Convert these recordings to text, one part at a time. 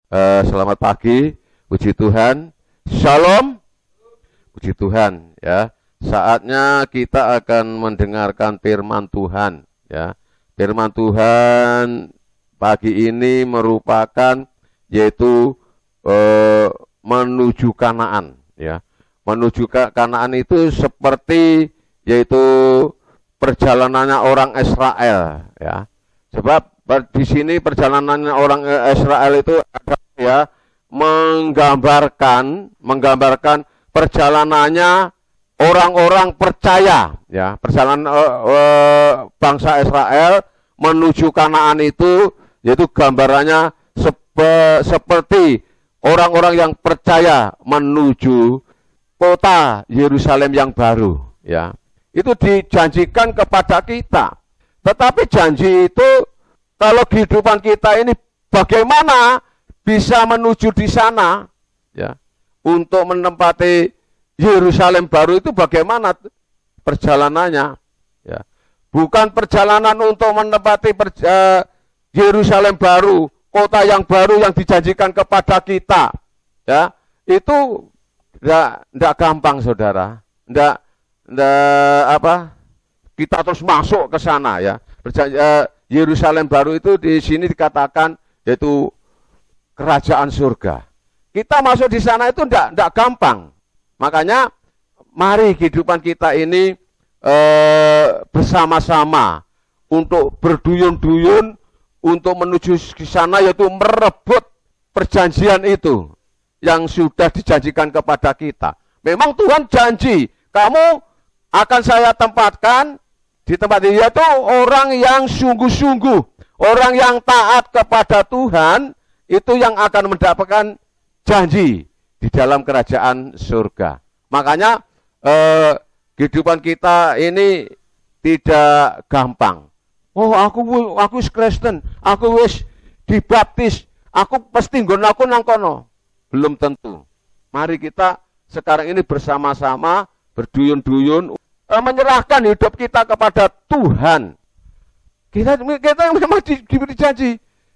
Selamat pagi, puji Tuhan, Shalom, puji Tuhan. Ya, saatnya kita akan mendengarkan firman Tuhan. Ya, firman Tuhan pagi ini merupakan yaitu menuju Kanaan. Ya, menuju Kanaan itu seperti yaitu perjalanannya orang Israel. Ya, sebab di sini perjalanannya orang Israel itu ya menggambarkan perjalanannya orang-orang percaya, ya, perjalanan bangsa Israel menuju Kanaan itu yaitu gambarannya seperti orang-orang yang percaya menuju kota Yerusalem yang baru, ya. Itu dijanjikan kepada kita. Tetapi janji itu kalau kehidupan kita ini bagaimana bisa menuju di sana, ya, untuk menempati Yerusalem baru itu bagaimana perjalanannya, ya. Bukan perjalanan untuk menempati Yerusalem baru, kota yang baru yang dijanjikan kepada kita, ya. Itu enggak gampang, saudara. Enggak kita terus masuk ke sana, ya. Yerusalem baru itu di sini dikatakan yaitu kerajaan surga. Kita masuk di sana itu enggak gampang. Makanya mari kehidupan kita ini bersama-sama untuk berduyun-duyun untuk menuju ke sana, yaitu merebut perjanjian itu yang sudah dijanjikan kepada kita. Memang Tuhan janji, kamu akan saya tempatkan di tempat ini, yaitu orang yang sungguh-sungguh, orang yang taat kepada Tuhan, itu yang akan mendapatkan janji di dalam kerajaan surga. Makanya kehidupan kita ini tidak gampang. Oh, aku wis Kristen, aku wis dibaptis, aku pasti nggon aku nang kono. Belum tentu. Mari kita sekarang ini bersama-sama berduyun-duyun menyerahkan hidup kita kepada Tuhan. Kita memang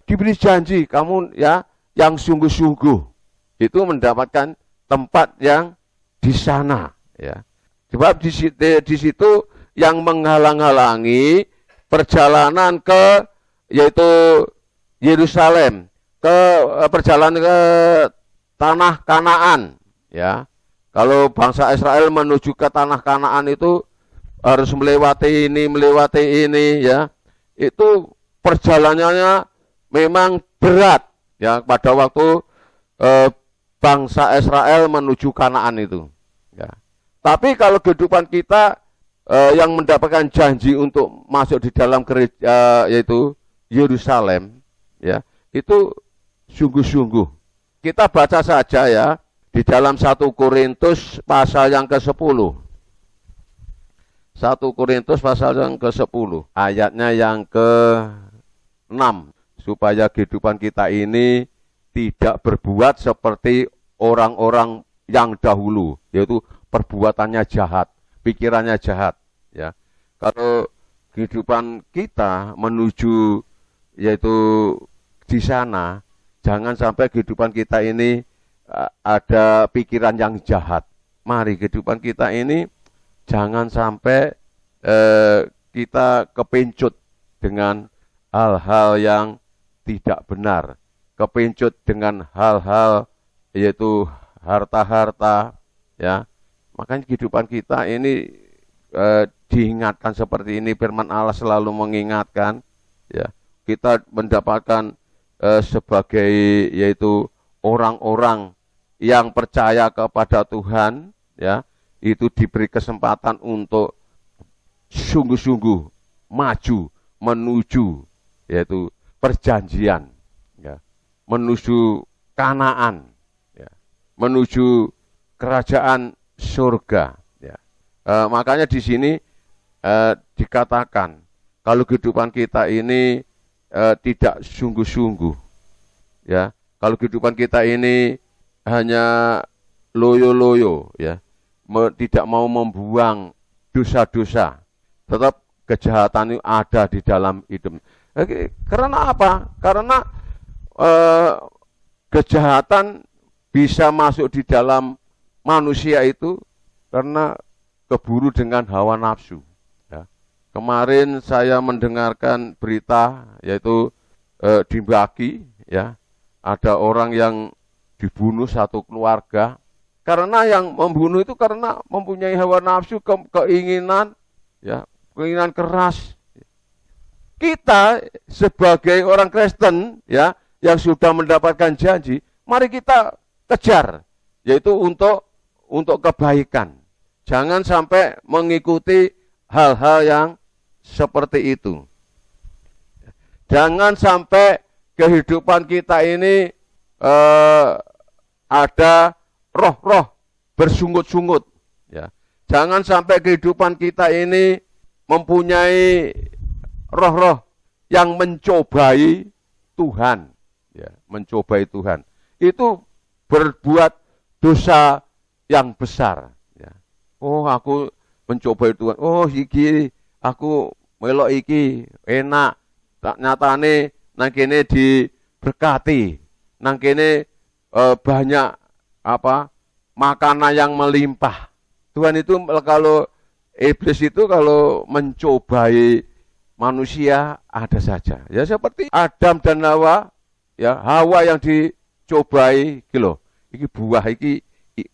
diberi janji, kamu ya yang sungguh-sungguh itu mendapatkan tempat yang di sana, ya. Sebab di situ yang menghalang-halangi perjalanan ke yaitu Yerusalem, perjalanan ke tanah Kanaan, ya. Kalau bangsa Israel menuju ke tanah Kanaan itu harus melewati ini, ya. Itu perjalanannya memang berat, ya, pada waktu bangsa Israel menuju Kanaan itu, ya. Tapi kalau kehidupan kita yang mendapatkan janji untuk masuk di dalam gereja yaitu Yerusalem, ya, itu sungguh-sungguh. Kita baca saja, ya, di dalam 1 Korintus pasal yang ke-10. 1 Korintus pasal yang ke-10, ayatnya yang ke-6. Supaya kehidupan kita ini tidak berbuat seperti orang-orang yang dahulu, yaitu perbuatannya jahat, pikirannya jahat, ya. Kalau kehidupan kita menuju yaitu di sana, jangan sampai kehidupan kita ini ada pikiran yang jahat. Mari kehidupan kita ini jangan sampai kita kepincut dengan hal-hal yang tidak benar, kepincut dengan hal-hal yaitu harta-harta, ya. Makanya kehidupan kita ini diingatkan seperti ini, firman Allah selalu mengingatkan, ya. Kita mendapatkan sebagai yaitu orang-orang yang percaya kepada Tuhan, ya, itu diberi kesempatan untuk sungguh-sungguh maju menuju yaitu perjanjian, ya, menuju Kanaan, ya, menuju kerajaan surga, ya. Makanya di sini dikatakan kalau kehidupan kita ini tidak sungguh-sungguh, ya, kalau kehidupan kita ini hanya loyo-loyo, ya, tidak mau membuang dosa-dosa, tetap kejahatan itu ada di dalam hidup. Karena apa? Karena kejahatan bisa masuk di dalam manusia itu karena keburu dengan hawa nafsu. Ya. Kemarin saya mendengarkan berita yaitu di Baki, ya, ada orang yang dibunuh satu keluarga karena yang membunuh itu karena mempunyai hawa nafsu, keinginan, ya, keinginan keras. Kita sebagai orang Kristen, ya, yang sudah mendapatkan janji, mari kita kejar, yaitu untuk kebaikan. Jangan sampai mengikuti hal-hal yang seperti itu. Jangan sampai kehidupan kita ini ada roh-roh bersungut-sungut. Ya. Jangan sampai kehidupan kita ini mempunyai roh-roh yang mencobai Tuhan. Ya, mencobai Tuhan. Itu berbuat dosa yang besar. Ya. Oh, aku mencobai Tuhan. Oh, iki aku melok iki enak. Tak nyatane nang kene diberkati. Nang kene banyak makanan yang melimpah. Tuhan itu kalau iblis itu kalau mencobai manusia ada saja. Ya seperti Adam dan Hawa, ya Hawa yang dicobai gitu. Iki buah iki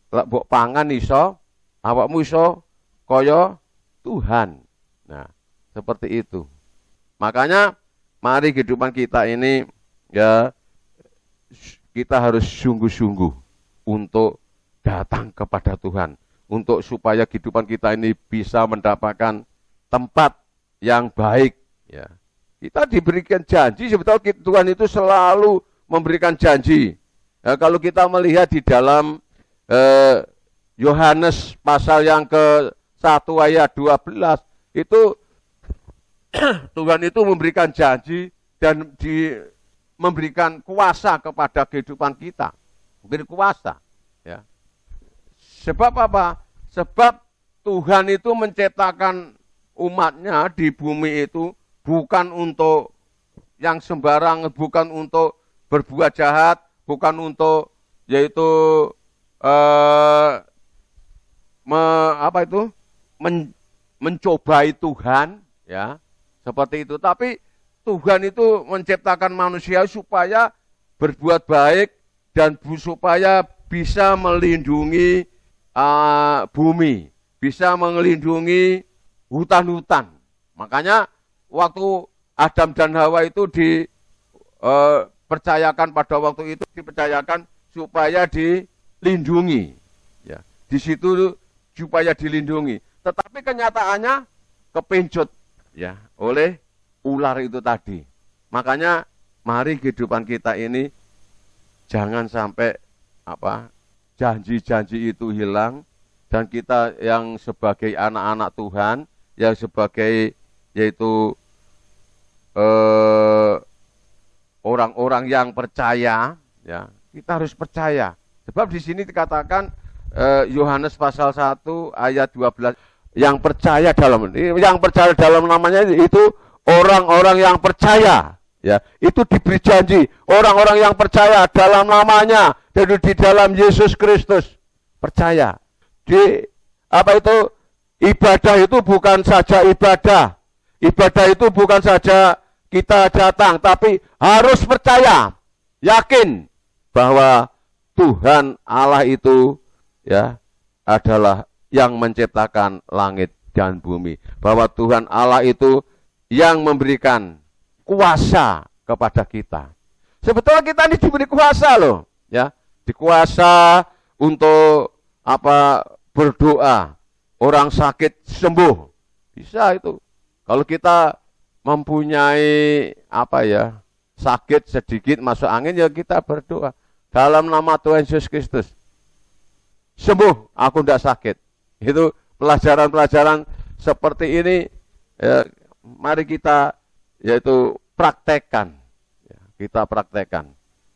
mbok pangan iso, awakmu iso kaya Tuhan. Nah, seperti itu. Makanya mari kehidupan kita ini ya kita harus sungguh-sungguh untuk datang kepada Tuhan, untuk supaya kehidupan kita ini bisa mendapatkan tempat yang baik. Ya. Kita diberikan janji, sebetulnya Tuhan itu selalu memberikan janji. Ya, kalau kita melihat di dalam Yohanes pasal yang ke-1 ayat 12, itu Tuhan itu memberikan janji dan memberikan kuasa kepada kehidupan kita. Berkuasa. Ya. Sebab apa? Sebab Tuhan itu menciptakan umatnya di bumi itu bukan untuk yang sembarang, bukan untuk berbuat jahat, bukan untuk yaitu mencobai Tuhan, ya seperti itu. Tapi Tuhan itu menciptakan manusia supaya berbuat baik dan supaya bisa melindungi bumi, bisa melindungi hutan-hutan. Makanya waktu Adam dan Hawa itu dipercayakan pada waktu itu dipercayakan supaya dilindungi, ya di situ supaya dilindungi. Tetapi kenyataannya kepencut, ya oleh ular itu tadi. Makanya mari kehidupan kita ini jangan sampai janji-janji itu hilang dan kita yang sebagai anak-anak Tuhan, yang sebagai yaitu orang-orang yang percaya, ya kita harus percaya. Sebab di sini dikatakan Yohanes pasal 1 ayat 12 yang percaya dalam namanya itu orang-orang yang percaya, ya itu diberi janji orang-orang yang percaya dalam namanya dan di dalam Yesus Kristus percaya. Ibadah itu bukan saja ibadah itu bukan saja kita datang, tapi harus percaya, yakin bahwa Tuhan Allah itu ya adalah yang menciptakan langit dan bumi, bahwa Tuhan Allah itu yang memberikan kuasa kepada kita. Sebetulnya kita ini diberi kuasa loh, ya, dikuasa untuk berdoa, orang sakit sembuh, bisa itu. Kalau kita mempunyai sakit sedikit masuk angin, ya kita berdoa dalam nama Tuhan Yesus Kristus, sembuh, aku tidak sakit. Itu pelajaran-pelajaran seperti ini, ya, mari kita yaitu praktekkan, ya, kita praktekkan.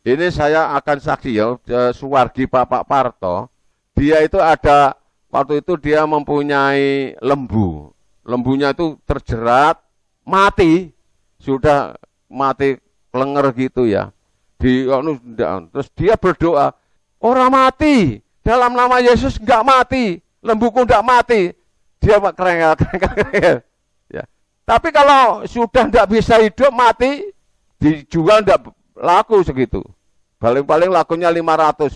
Ini saya akan saksi ya, Suwardi Bapak Parto, dia itu ada waktu itu dia mempunyai lembu, lembunya itu terjerat, mati, sudah mati kelenger gitu ya. Terus dia berdoa, orang mati dalam nama Yesus nggak mati, lembuku nggak mati. Dia kerengel. Ya. Tapi kalau sudah nggak bisa hidup mati, dijual nggak laku segitu. Paling-paling lakunya 500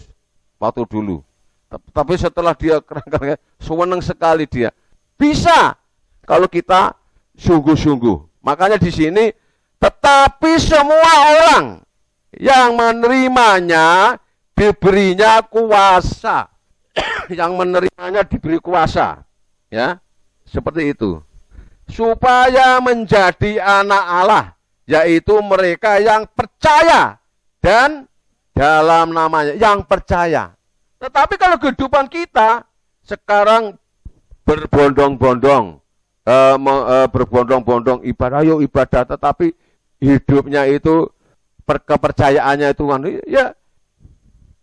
waktu dulu. Tapi setelah dia kerengel, seneng sekali dia. Bisa kalau kita sungguh-sungguh. Makanya di sini, tetapi semua orang yang menerimanya diberinya kuasa. Yang menerimanya diberi kuasa. Ya, seperti itu. Supaya menjadi anak Allah, yaitu mereka yang percaya dan dalam namanya yang percaya. Tetapi kalau kehidupan kita sekarang berbondong-bondong, ibadah, ayo ibadah, tetapi hidupnya itu kepercayaannya itu kan, ya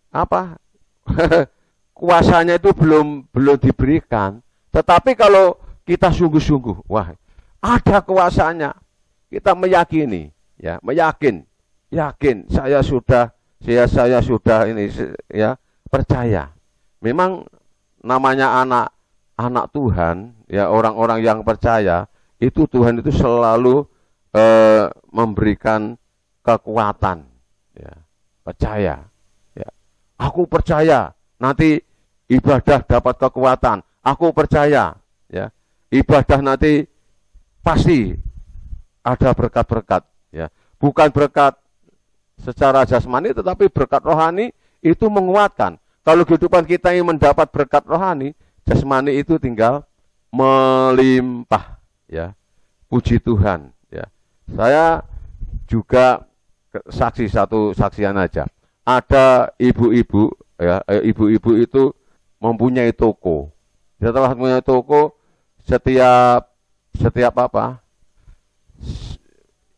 apa? Kuasanya itu belum diberikan. Tetapi kalau kita sungguh-sungguh, wah, ada kuasanya. Kita meyakini, ya, yakin saya sudah ini, ya, percaya. Memang namanya anak Tuhan, ya, orang-orang yang percaya, itu Tuhan itu selalu memberikan kekuatan, ya, percaya. Ya. Aku percaya nanti ibadah dapat kekuatan. Aku percaya, ya, ibadah nanti pasti ada berkat-berkat, ya. Bukan berkat secara jasmani, tetapi berkat rohani itu menguatkan. Kalau kehidupan kita ingin mendapat berkat rohani, jasmani itu tinggal melimpah, ya. Puji Tuhan, ya. Saya juga satu saksian aja. Ada ibu-ibu, ya, ibu-ibu itu mempunyai toko. Setelah punya toko, setiap apa?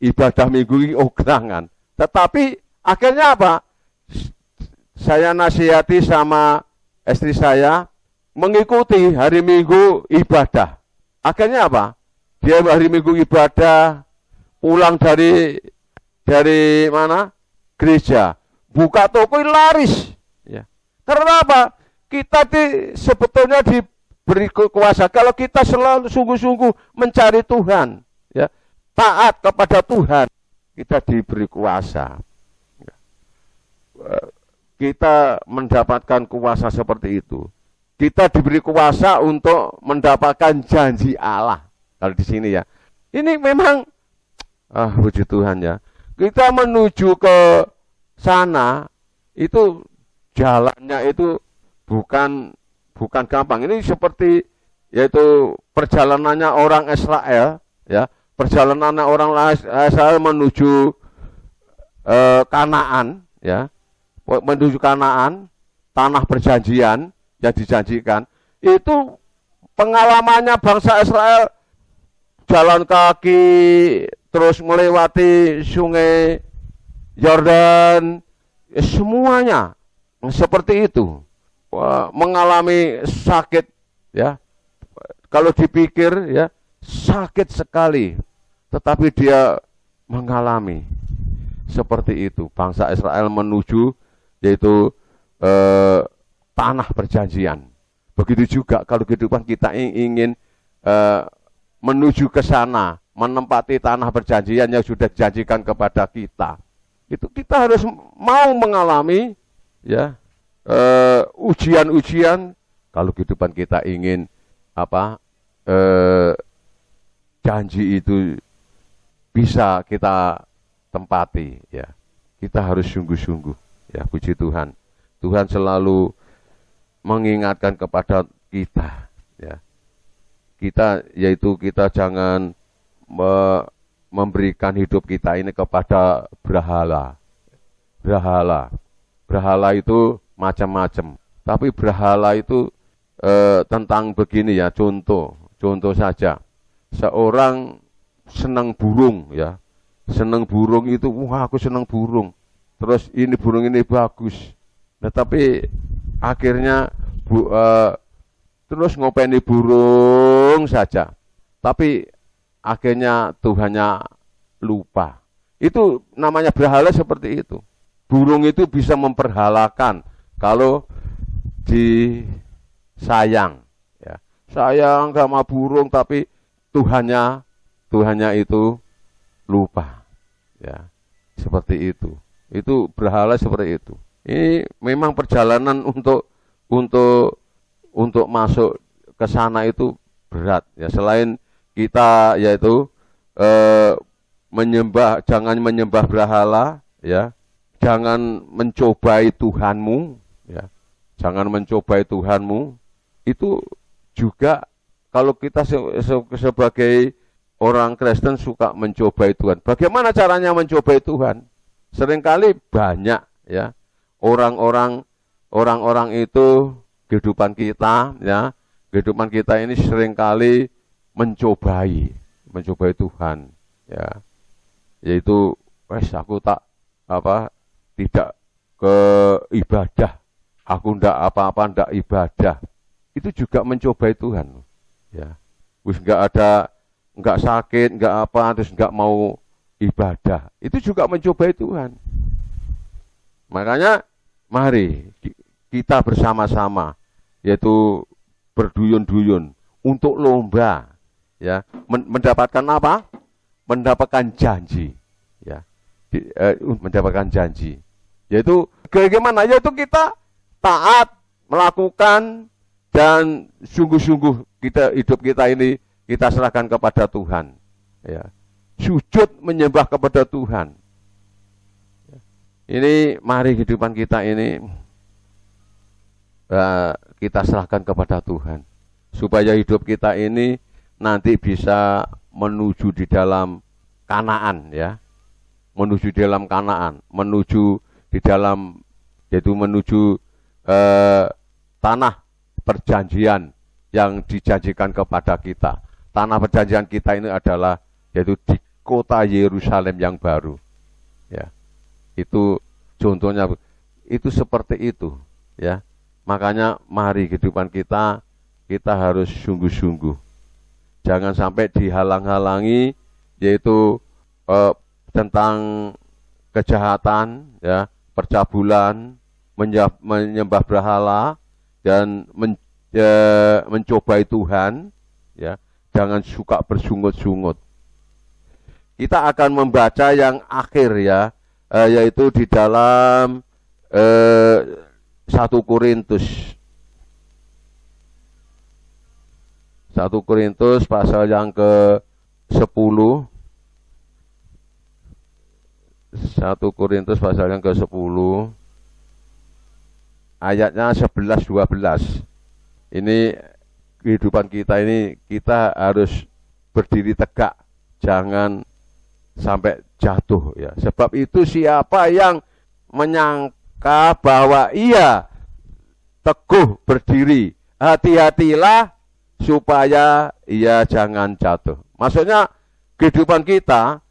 Ibadah minggu ini ograngan. Tetapi akhirnya apa? Saya nasihati sama istri saya mengikuti hari Minggu ibadah. Akhirnya apa? Dia hari Minggu ibadah, pulang dari mana? Gereja. Buka toko laris. Ya. Karena apa? Kita sebetulnya diberi kuasa. Kalau kita selalu sungguh-sungguh mencari Tuhan, ya, taat kepada Tuhan, kita diberi kuasa. Ya. Kita mendapatkan kuasa seperti itu. Kita diberi kuasa untuk mendapatkan janji Allah. Kalau di sini, ya. Ini memang, puji Tuhan, ya. Kita menuju ke sana, itu jalannya itu bukan gampang. Ini seperti, yaitu perjalanannya orang Israel, ya. Perjalanannya orang Israel menuju Kanaan, ya. Menuju Kanaan, tanah perjanjian yang dijanjikan. Itu pengalamannya bangsa Israel jalan kaki, terus melewati sungai Yordan, semuanya seperti itu. Mengalami sakit, ya. Kalau dipikir, ya, sakit sekali. Tetapi dia mengalami seperti itu. Bangsa Israel menuju, yaitu tanah perjanjian. Begitu juga kalau kehidupan kita ingin menuju ke sana, menempati tanah perjanjian yang sudah dijanjikan kepada kita. Itu kita harus mau mengalami, ya, ujian-ujian. Kalau kehidupan kita ingin apa, janji itu bisa kita tempati, ya. Kita harus sungguh-sungguh, ya. Puji Tuhan. Tuhan selalu mengingatkan kepada kita, ya. Kita jangan memberikan hidup kita ini kepada berhala. Berhala itu macam-macam. Tapi berhala itu tentang begini, ya, contoh saja. Seorang senang burung, ya. Senang burung itu, wah, aku senang burung. Terus ini burung ini bagus. Nah, tapi akhirnya terus ngopeni burung saja. Tapi akhirnya Tuhannya lupa. Itu namanya berhala seperti itu. burung itu bisa memperhalakan kalau disayang. Ya. Sayang sama burung tapi Tuhannya itu lupa. Ya. Seperti itu. Itu berhala seperti itu. Ini memang perjalanan untuk masuk ke sana itu berat. Ya, selain kita yaitu jangan menyembah berhala, ya, jangan mencobai Tuhanmu, ya, jangan mencobai Tuhanmu. Itu juga kalau kita sebagai orang Kristen suka mencobai Tuhan. Bagaimana caranya mencobai Tuhan? Seringkali banyak, ya, orang-orang itu kehidupan kita, ya, kehidupan kita ini seringkali mencobai Tuhan, ya, yaitu aku tidak ke ibadah, aku ndak ibadah, itu juga mencobai Tuhan, ya, nggak sakit, terus nggak mau ibadah, itu juga mencobai Tuhan. Makanya mari kita bersama-sama, yaitu berduyun-duyun untuk lomba, ya, mendapatkan apa? Mendapatkan janji, ya, mendapatkan janji, yaitu bagaimana? Yaitu kita taat melakukan dan sungguh-sungguh hidup kita ini kita serahkan kepada Tuhan, ya, sujud menyembah kepada Tuhan. Ini mari kehidupan kita ini kita serahkan kepada Tuhan, supaya hidup kita ini nanti bisa menuju di dalam Kanaan, ya, menuju di dalam Kanaan, menuju tanah perjanjian yang dijanjikan kepada kita. Tanah perjanjian kita ini adalah yaitu di kota Yerusalem yang baru, ya. Itu contohnya, itu seperti itu, ya. Makanya mari kehidupan kita harus sungguh-sungguh. Jangan sampai dihalang-halangi, yaitu tentang kejahatan, ya, percabulan, menyembah berhala, dan mencobai Tuhan, ya. Jangan suka bersungut-sungut. Kita akan membaca yang akhir, ya, yaitu di dalam 1 Korintus pasal yang ke-10. 1 Korintus pasal yang ke-10 ayatnya 11-12. Ini kehidupan kita ini, kita harus berdiri tegak, jangan sampai jatuh, ya. Sebab itu siapa yang menyangka bahwa ia teguh berdiri, hati-hatilah supaya ia jangan jatuh. Maksudnya kehidupan kita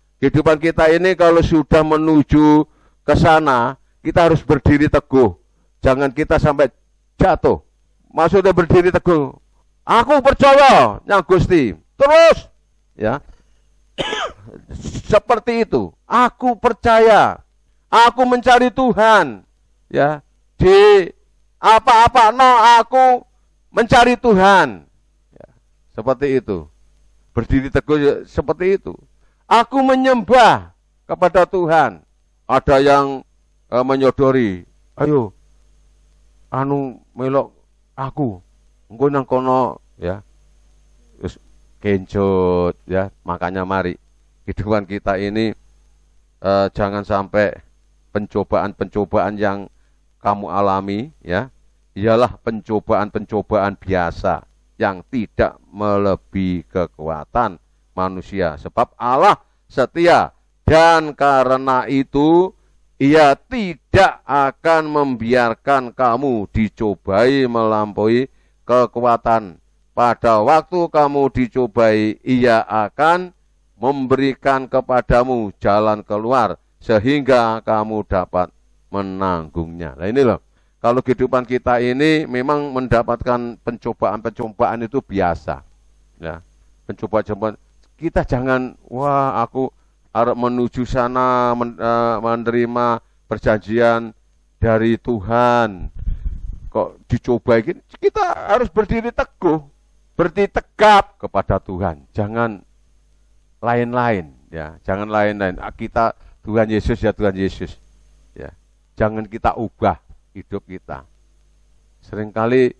ini kalau sudah menuju ke sana, kita harus berdiri teguh. Jangan kita sampai jatuh. Maksudnya berdiri teguh. Aku percaya yang Gusti. Terus, ya. Seperti itu. Aku percaya. Aku mencari Tuhan. Ya. Di apa-apa aku mencari Tuhan. Ya. Seperti itu. Berdiri teguh seperti itu. Aku menyembah kepada Tuhan. Ada yang menyodori, ayo, melok aku, engko nang kono, ya, terus genjot, ya. Makanya mari kehidupan kita ini jangan sampai pencobaan-pencobaan yang kamu alami, ya, ialah pencobaan-pencobaan biasa yang tidak melebihi kekuatan manusia. Sebab Allah setia, dan karena itu Ia tidak akan membiarkan kamu dicobai melampaui kekuatan. Pada waktu kamu dicobai, Ia akan memberikan kepadamu jalan keluar sehingga kamu dapat menanggungnya. Nah ini loh, kalau kehidupan kita ini memang mendapatkan pencobaan-pencobaan itu biasa, ya. Pencobaan-pencobaan, kita jangan, wah aku harus menuju sana menerima perjanjian dari Tuhan kok dicoba gini, kita harus berdiri teguh, berdiri tegap kepada Tuhan. Jangan lain-lain, ya, jangan lain-lain. Kita Tuhan Yesus ya Tuhan Yesus, ya. Jangan kita ubah hidup kita. Seringkali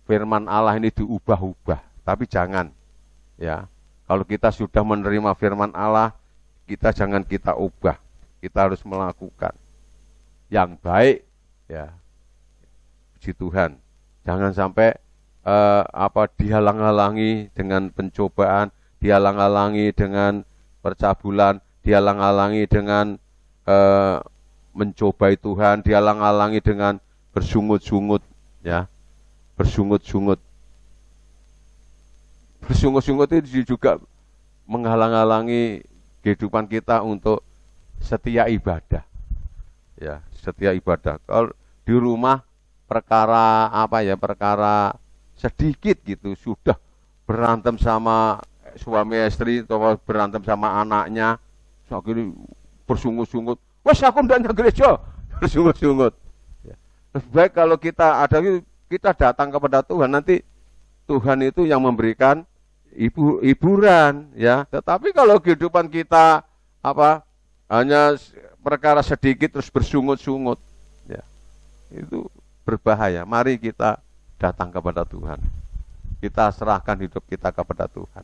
firman Allah ini diubah-ubah, tapi jangan, ya. Kalau kita sudah menerima firman Allah, jangan kita ubah. Kita harus melakukan yang baik, ya. Puji Tuhan. Jangan sampai dihalang-halangi dengan pencobaan, dihalang-halangi dengan percabulan, dihalang-halangi dengan mencobai Tuhan, dihalang-halangi dengan bersungut-sungut, ya. Bersungut-sungut. Bersungut-sungut itu juga menghalang-halangi kehidupan kita untuk setia ibadah. Ya, setia ibadah. Kalau di rumah perkara perkara sedikit gitu sudah berantem sama suami istri atau berantem sama anaknya, akhirnya bersungut-sungut. Wes aku ndak gereja, bersungut-sungut. Ya. Lebih baik kalau kita datang kepada Tuhan, nanti Tuhan itu yang memberikan hiburan, ya. Tetapi kalau kehidupan kita hanya perkara sedikit terus bersungut-sungut, ya, itu berbahaya. Mari kita datang kepada Tuhan. Kita serahkan hidup kita kepada Tuhan.